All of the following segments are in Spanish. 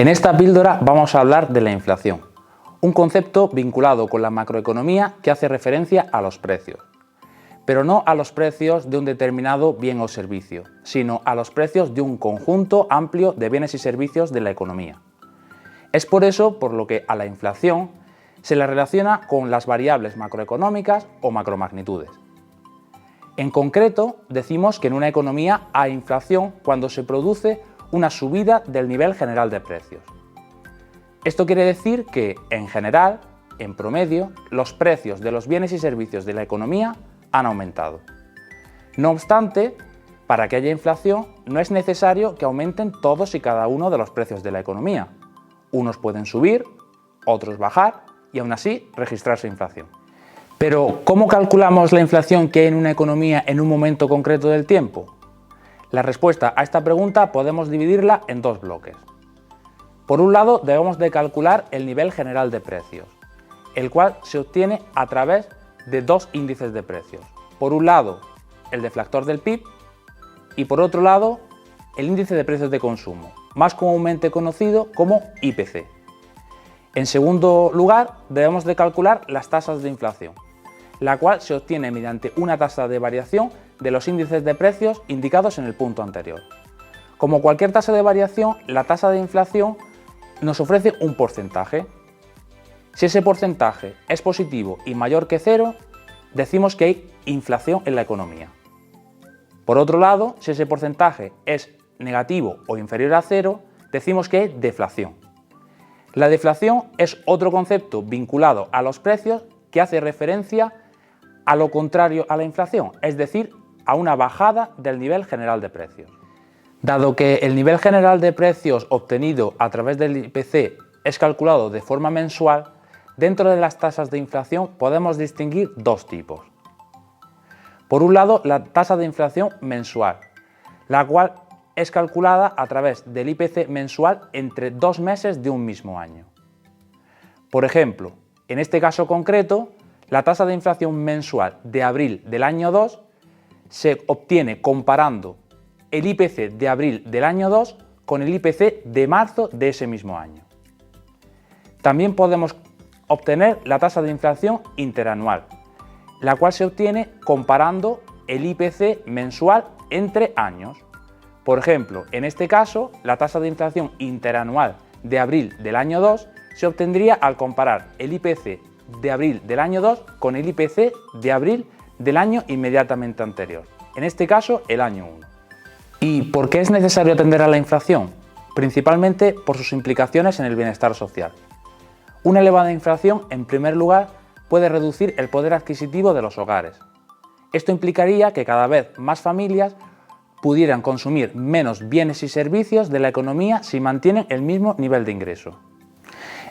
En esta píldora vamos a hablar de la inflación, un concepto vinculado con la macroeconomía que hace referencia a los precios, pero no a los precios de un determinado bien o servicio, sino a los precios de un conjunto amplio de bienes y servicios de la economía. Es por eso por lo que a la inflación se la relaciona con las variables macroeconómicas o macromagnitudes. En concreto, decimos que en una economía hay inflación cuando se produce una subida del nivel general de precios. Esto quiere decir que, en general, en promedio, los precios de los bienes y servicios de la economía han aumentado. No obstante, para que haya inflación no es necesario que aumenten todos y cada uno de los precios de la economía. Unos pueden subir, otros bajar y aún así registrarse inflación. Pero, ¿cómo calculamos la inflación que hay en una economía en un momento concreto del tiempo? La respuesta a esta pregunta podemos dividirla en dos bloques. Por un lado, debemos de calcular el nivel general de precios, el cual se obtiene a través de dos índices de precios. Por un lado, el deflactor del PIB y por otro lado, el índice de precios de consumo, más comúnmente conocido como IPC. En segundo lugar, debemos de calcular las tasas de inflación, la cual se obtiene mediante una tasa de variación de los índices de precios indicados en el punto anterior. Como cualquier tasa de variación, la tasa de inflación nos ofrece un porcentaje. Si ese porcentaje es positivo y mayor que cero, decimos que hay inflación en la economía. Por otro lado, si ese porcentaje es negativo o inferior a cero, decimos que hay deflación. La deflación es otro concepto vinculado a los precios que hace referencia a lo contrario a la inflación, es decir, a una bajada del nivel general de precios. Dado que el nivel general de precios obtenido a través del IPC es calculado de forma mensual, dentro de las tasas de inflación podemos distinguir dos tipos. Por un lado, la tasa de inflación mensual, la cual es calculada a través del IPC mensual entre 2 meses de un mismo año. Por ejemplo, en este caso concreto, la tasa de inflación mensual de abril del año 2 se obtiene comparando el IPC de abril del año 2 con el IPC de marzo de ese mismo año. También podemos obtener la tasa de inflación interanual, la cual se obtiene comparando el IPC mensual entre años. Por ejemplo, en este caso, la tasa de inflación interanual de abril del año 2 se obtendría al comparar el IPC de abril del año 2 con el IPC de abril del año inmediatamente anterior, en este caso el año 1. ¿Y por qué es necesario atender a la inflación? Principalmente por sus implicaciones en el bienestar social. Una elevada inflación, en primer lugar, puede reducir el poder adquisitivo de los hogares. Esto implicaría que cada vez más familias pudieran consumir menos bienes y servicios de la economía si mantienen el mismo nivel de ingreso.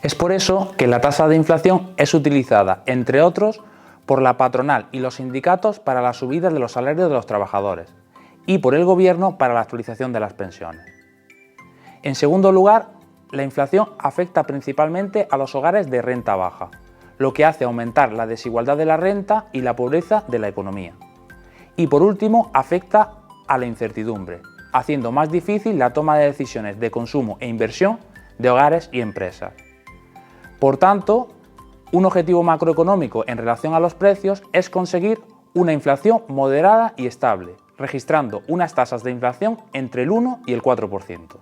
Es por eso que la tasa de inflación es utilizada, entre otros, por la patronal y los sindicatos para la subida de los salarios de los trabajadores y por el gobierno para la actualización de las pensiones. En segundo lugar, la inflación afecta principalmente a los hogares de renta baja, lo que hace aumentar la desigualdad de la renta y la pobreza de la economía. Y por último, afecta a la incertidumbre, haciendo más difícil la toma de decisiones de consumo e inversión de hogares y empresas. Por tanto, un objetivo macroeconómico en relación a los precios es conseguir una inflación moderada y estable, registrando unas tasas de inflación entre el 1 y el 4%.